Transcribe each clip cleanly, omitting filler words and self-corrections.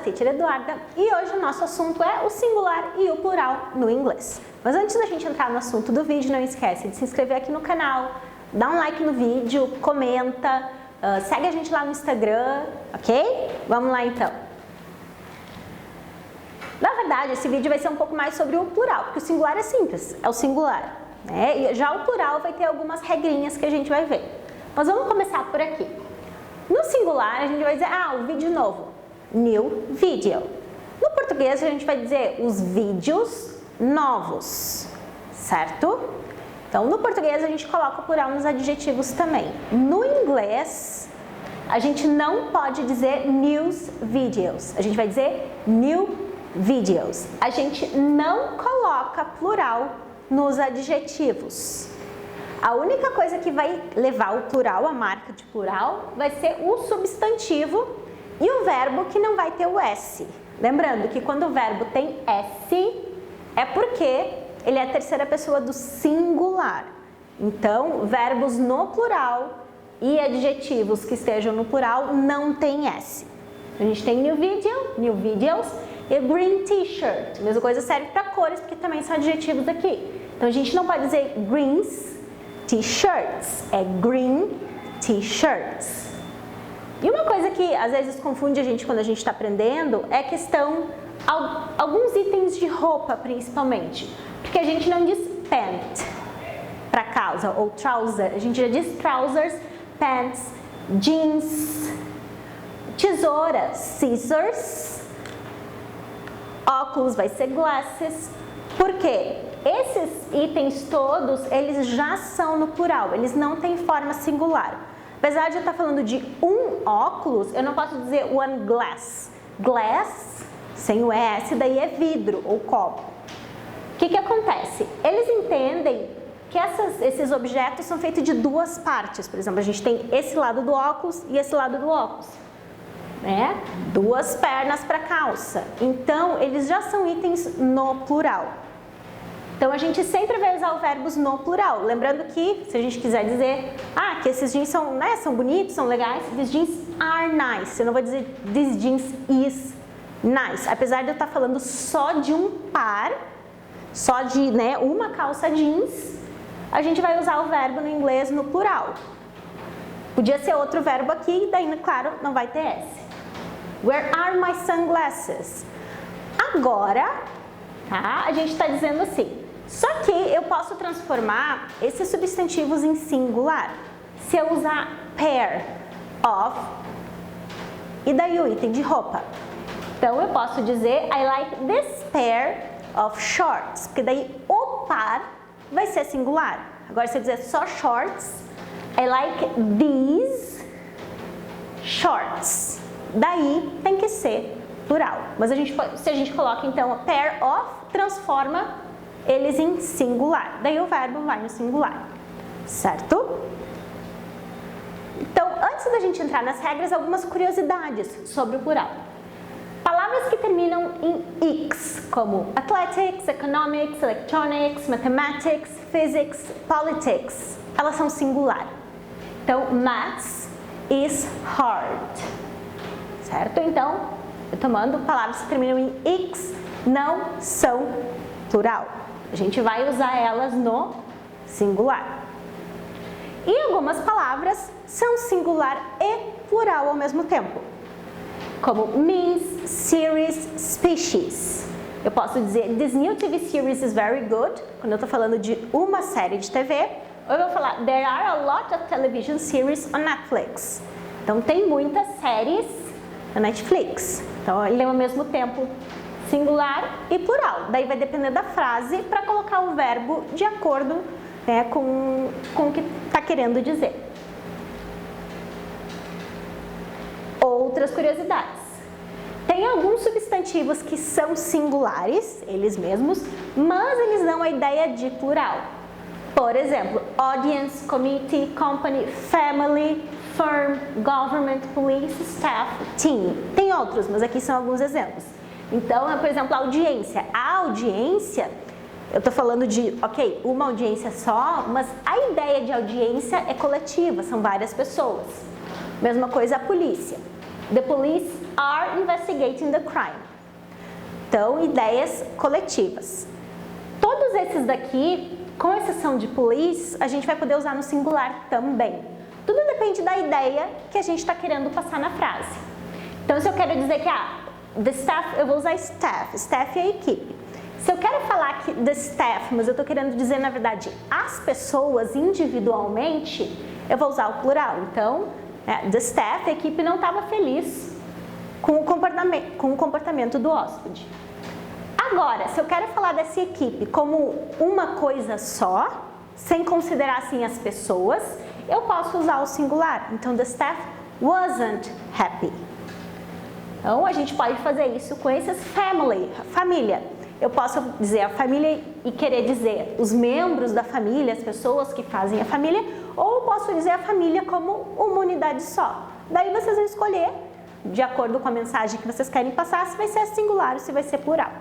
Teacher Eduarda e hoje o nosso assunto é o singular e o plural no inglês. Mas antes da gente entrar no assunto do vídeo, não esquece de se inscrever aqui no canal, dá um like no vídeo, comenta, segue a gente lá no Instagram, ok? Vamos lá então. Na verdade, esse vídeo vai ser um pouco mais sobre o plural, porque o singular é simples, é o singular, né? E já o plural vai ter algumas regrinhas que a gente vai ver. Mas vamos começar por aqui. No singular, a gente vai dizer, o vídeo novo, new video. No português, a gente vai dizer os vídeos novos, certo? Então, no português, a gente coloca o plural nos adjetivos também. No inglês, a gente não pode dizer news videos, a gente vai dizer new videos. A gente não coloca plural nos adjetivos. A única coisa que vai levar o plural, a marca de plural, vai ser o substantivo e o verbo que não vai ter o S. Lembrando que quando o verbo tem S, é porque ele é a terceira pessoa do singular. Então, verbos no plural e adjetivos que estejam no plural não tem S. A gente tem new video, new videos e green t-shirt. A mesma coisa serve para cores, porque também são adjetivos aqui. Então, a gente não pode dizer greens t-shirts, é green t-shirts. E uma coisa que às vezes confunde a gente quando a gente está aprendendo é a questão, alguns itens de roupa principalmente, porque a gente não diz pant para calça ou trouser, a gente já diz trousers, pants, jeans, tesouras, scissors, óculos vai ser glasses. Por quê? Esses itens todos, eles já são no plural, eles não têm forma singular. Apesar de eu estar falando de um óculos, eu não posso dizer one glass. Glass, sem o S, daí é vidro ou copo. O que acontece? Eles entendem que esses objetos são feitos de duas partes. Por exemplo, a gente tem esse lado do óculos e esse lado do óculos, né? Duas pernas para calça. Então, eles já são itens no plural. Então, a gente sempre vai usar os verbos no plural. Lembrando que, se a gente quiser dizer, que esses jeans são, são bonitos, são legais, these jeans are nice. Eu não vou dizer these jeans is nice. Apesar de eu estar falando só de um par, só de uma calça jeans, a gente vai usar o verbo no inglês no plural. Podia ser outro verbo aqui, daí, claro, não vai ter S. Where are my sunglasses? Agora, a gente está dizendo assim. Só que eu posso transformar esses substantivos em singular. Se eu usar pair of, e daí o item de roupa. Então, eu posso dizer I like this pair of shorts, porque daí o par vai ser singular. Agora, se eu dizer só shorts, I like these shorts. Daí tem que ser plural. Mas se a gente coloca então a pair of, transforma eles em singular. Daí o verbo vai no singular, certo? Então, antes da gente entrar nas regras, algumas curiosidades sobre o plural. Palavras que terminam em "ix", como athletics, economics, electronics, mathematics, physics, politics, elas são singular. Então, maths is hard, certo? Então, eu tomando palavras que terminam em "ix", não são plural. A gente vai usar elas no singular. E algumas palavras são singular e plural ao mesmo tempo, como means, series, species. Eu posso dizer this new TV series is very good, quando eu estou falando de uma série de TV, ou eu vou falar there are a lot of television series on Netflix. Então tem muitas séries na Netflix. Então ele é ao mesmo tempo singular e plural. Daí vai depender da frase para colocar o verbo de acordo com o que está querendo dizer. Outras curiosidades. Tem alguns substantivos que são singulares, eles mesmos, mas eles dão a ideia de plural. Por exemplo, audience, committee, company, family, firm, government, police, staff, team. Tem outros, mas aqui são alguns exemplos. Então, por exemplo, a audiência. A audiência, eu estou falando de, uma audiência só, mas a ideia de audiência é coletiva, são várias pessoas. Mesma coisa a polícia. The police are investigating the crime. Então, ideias coletivas. Todos esses daqui, com exceção de police, a gente vai poder usar no singular também. Tudo depende da ideia que a gente está querendo passar na frase. Então, se eu quero dizer que the staff, eu vou usar staff. Staff é a equipe. Se eu quero falar que the staff, mas eu estou querendo dizer, na verdade, as pessoas individualmente, eu vou usar o plural. Então, the staff, a equipe não estava feliz com o comportamento do hóspede. Agora, se eu quero falar dessa equipe como uma coisa só, sem considerar assim as pessoas, eu posso usar o singular. Então, the staff wasn't happy. Então, a gente pode fazer isso com esses família. Eu posso dizer a família e querer dizer os membros da família, as pessoas que fazem a família, ou eu posso dizer a família como uma unidade só. Daí vocês vão escolher, de acordo com a mensagem que vocês querem passar, se vai ser singular ou se vai ser plural.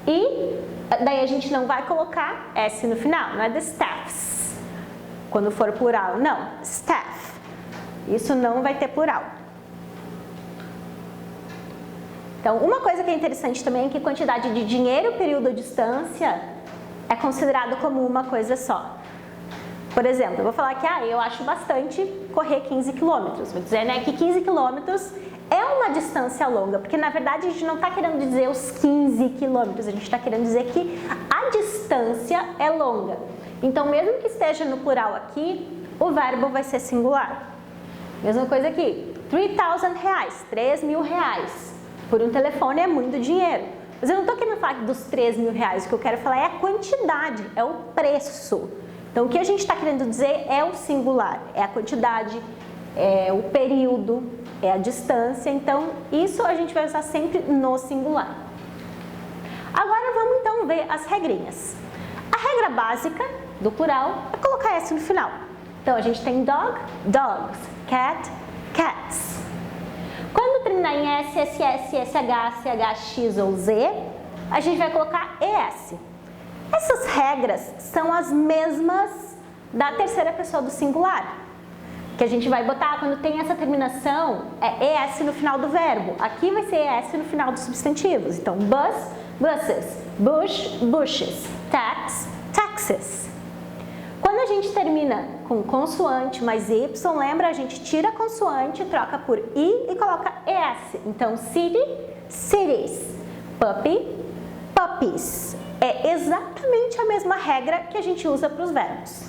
E daí a gente não vai colocar S no final, não é the staffs. Quando for plural, não, staff. Isso não vai ter plural. Então, uma coisa que é interessante também é que quantidade de dinheiro, período ou distância é considerado como uma coisa só. Por exemplo, eu vou falar que eu acho bastante correr 15 quilômetros. Vou dizer, né, que 15 quilômetros é uma distância longa, porque na verdade a gente não está querendo dizer os 15 quilômetros, a gente está querendo dizer que a distância é longa. Então, mesmo que esteja no plural aqui, o verbo vai ser singular. Mesma coisa aqui, R$3,000, 3.000 reais. Por um telefone é muito dinheiro. Mas eu não estou querendo falar dos R$3.000, o que eu quero falar é a quantidade, é o preço. Então, o que a gente está querendo dizer é o singular, é a quantidade, é o período, é a distância. Então, isso a gente vai usar sempre no singular. Agora, vamos então ver as regrinhas. A regra básica do plural é colocar S no final. Então, a gente tem dog, dogs, cat, cats. Quando terminar em S, SS, SH, CH, X ou Z, a gente vai colocar ES. Essas regras são as mesmas da terceira pessoa do singular, que a gente vai botar quando tem essa terminação, é ES no final do verbo. Aqui vai ser ES no final dos substantivos. Então, bus, buses, bush, bushes, tax, taxes. Quando a gente termina com consoante mais Y, lembra, a gente tira a consoante, troca por I e coloca ES. Então, city, cities, puppy, puppies. É exatamente a mesma regra que a gente usa para os verbos.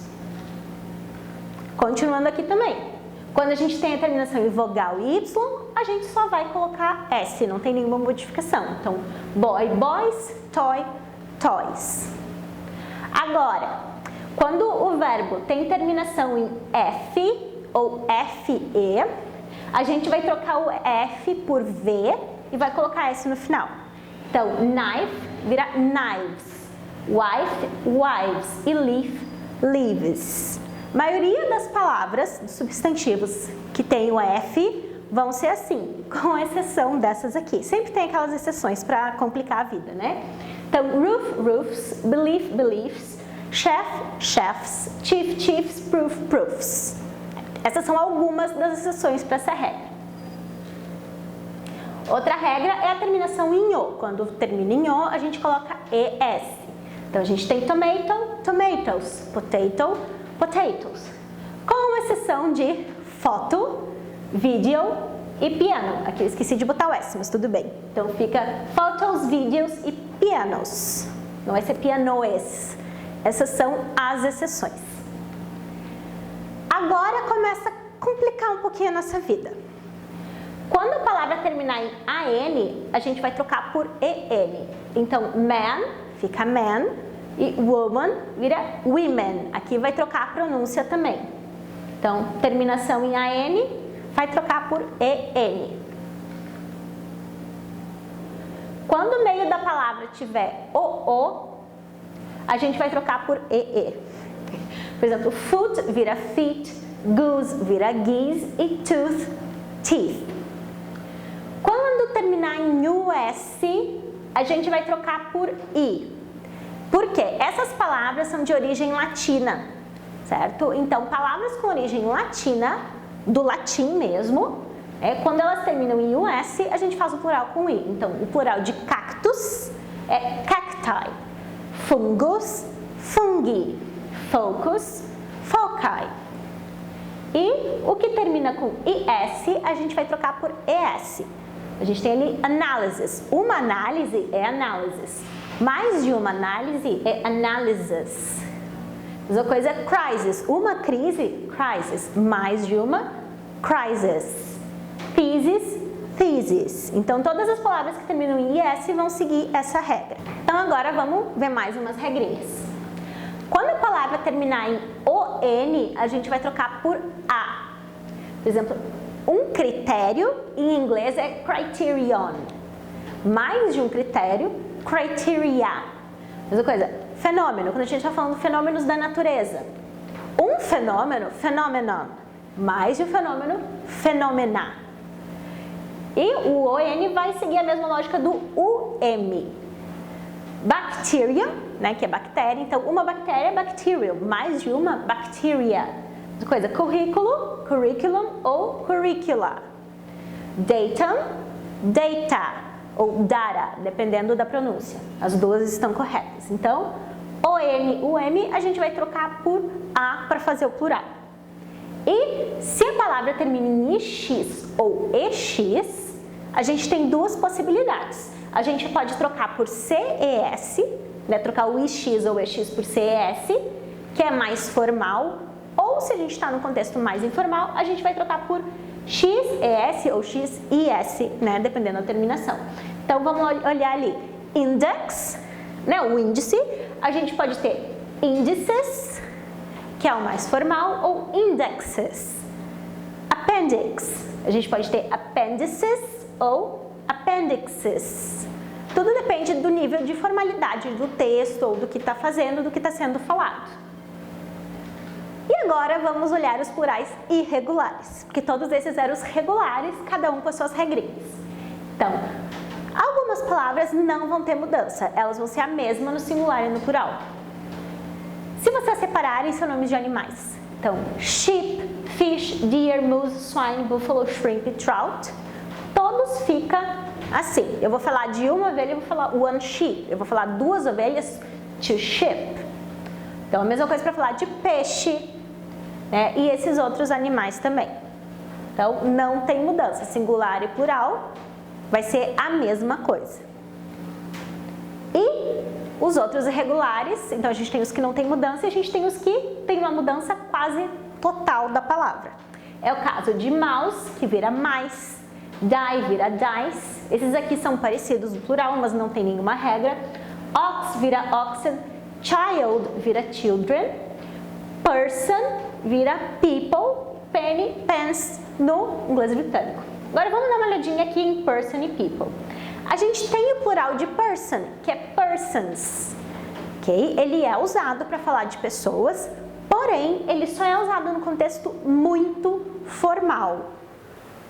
Continuando aqui também. Quando a gente tem a terminação em vogal Y, a gente só vai colocar S, não tem nenhuma modificação. Então, boy, boys, toy, toys. Agora, quando o verbo tem terminação em F ou FE, a gente vai trocar o F por V e vai colocar S no final. Então, knife vira knives, wife, wives e leaf, leaves. A maioria das palavras, dos substantivos que tem o F, vão ser assim, com exceção dessas aqui. Sempre tem aquelas exceções para complicar a vida, né? Então, roof, roofs, belief, beliefs, chef, chefs, chief, chiefs, proof, proofs. Essas são algumas das exceções para essa regra. Outra regra é a terminação em O. Quando termina em O, a gente coloca ES. Então, a gente tem tomato, tomatoes, potato, potatoes. Com exceção de foto, vídeo e piano. Aqui eu esqueci de botar o S, mas tudo bem. Então, fica photos, vídeos e pianos. Não vai ser pianoes. Essas são as exceções. Agora começa a complicar um pouquinho a nossa vida. Quando a palavra terminar em AN, a gente vai trocar por EN. Então, man fica man e woman vira women. Aqui vai trocar a pronúncia também. Então, terminação em AN vai trocar por EN. Quando o meio da palavra tiver o, a gente vai trocar por EE. Por exemplo, foot vira feet, goose vira geese e tooth, teeth. Quando terminar em US, a gente vai trocar por I. Por quê? Essas palavras são de origem latina, certo? Então, palavras com origem latina, do latim mesmo, Quando elas terminam em US, a gente faz o plural com I. Então, o plural de cactus é cacti, fungus, fungi, focus, foci. E o que termina com IS, a gente vai trocar por ES. A gente tem ali analysis. Uma análise é analysis. Mais de uma análise é analysis. Mesma coisa é crisis. Uma crise, crisis. Mais de uma, crisis. Thesis, thesis. Então, todas as palavras que terminam em IS vão seguir essa regra. Então, agora vamos ver mais umas regrinhas. Quando a palavra terminar em ON, a gente vai trocar por A. Por exemplo, um critério, em inglês é criterion. Mais de um critério, criteria. Mesma coisa, fenômeno, quando a gente está falando de fenômenos da natureza. Um fenômeno, phenomenon. Mais de um fenômeno, phenomena. E o ON vai seguir a mesma lógica do UM. Bacteria, né, que é bactéria, então uma bactéria é bacterial, mais de uma bacteria. Outra coisa, currículo, curriculum ou curricula. Datum, data ou data, dependendo da pronúncia. As duas estão corretas. Então, ON, UM, a gente vai trocar por A para fazer o plural. E se a palavra termina em IX ou EX, a gente tem duas possibilidades. A gente pode trocar por CES, né, trocar o IX ou EX por CES, que é mais formal, ou se a gente está no contexto mais informal, a gente vai trocar por XES ou XIS, né, dependendo da terminação. Então, vamos olhar ali, index, né, o índice, a gente pode ter índices, que é o mais formal, ou indexes. Appendix, a gente pode ter appendices ou appendixes. Tudo depende do nível de formalidade do texto, ou do que está fazendo, do que está sendo falado. E agora vamos olhar os plurais irregulares, porque todos esses eram os regulares, cada um com as suas regrinhas. Então, algumas palavras não vão ter mudança, elas vão ser a mesma no singular e no plural. Se vocês separarem, são nomes de animais. Então, sheep, fish, deer, moose, swine, buffalo, shrimp e trout, todos ficam assim. Eu vou falar de uma ovelha, eu vou falar one sheep. Eu vou falar duas ovelhas, two sheep. Então, a mesma coisa para falar de peixe, né, e esses outros animais também. Então, não tem mudança. Singular e plural vai ser a mesma coisa. E os outros irregulares, então a gente tem os que não tem mudança e a gente tem os que tem uma mudança quase total da palavra. É o caso de mouse, que vira mais, die vira dice. Esses aqui são parecidos no plural, mas não tem nenhuma regra. Ox vira oxen, child vira children, person vira people, penny, pence no inglês britânico. Agora vamos dar uma olhadinha aqui em person e people. A gente tem o plural de person, que é persons, ok? Ele é usado para falar de pessoas, porém, ele só é usado no contexto muito formal.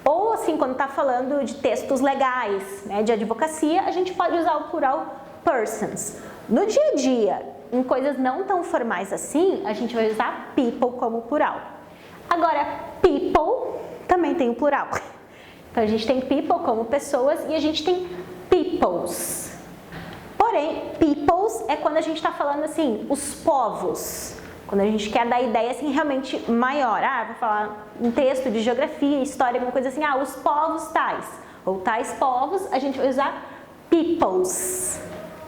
Ou assim, quando está falando de textos legais, né, de advocacia, a gente pode usar o plural persons. No dia a dia, em coisas não tão formais assim, a gente vai usar people como plural. Agora, people também tem o plural. Então, a gente tem people como pessoas e a gente tem peoples. Porém, peoples é quando a gente está falando assim, os povos. Quando a gente quer dar ideia assim, realmente maior. Vou falar um texto de geografia, história, alguma coisa assim. Os povos tais. Ou tais povos, a gente vai usar peoples.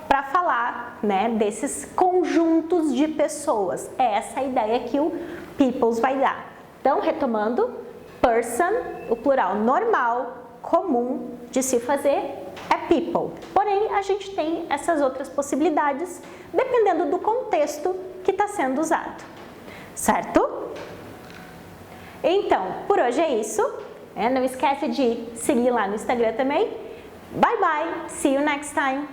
Para falar, né, desses conjuntos de pessoas. É essa a ideia que o peoples vai dar. Então, retomando. Person, o plural normal, comum de se fazer, é people. Porém, a gente tem essas outras possibilidades, dependendo do contexto que está sendo usado. Certo? Então, por hoje é isso. Não esquece de seguir lá no Instagram também. Bye, bye. See you next time.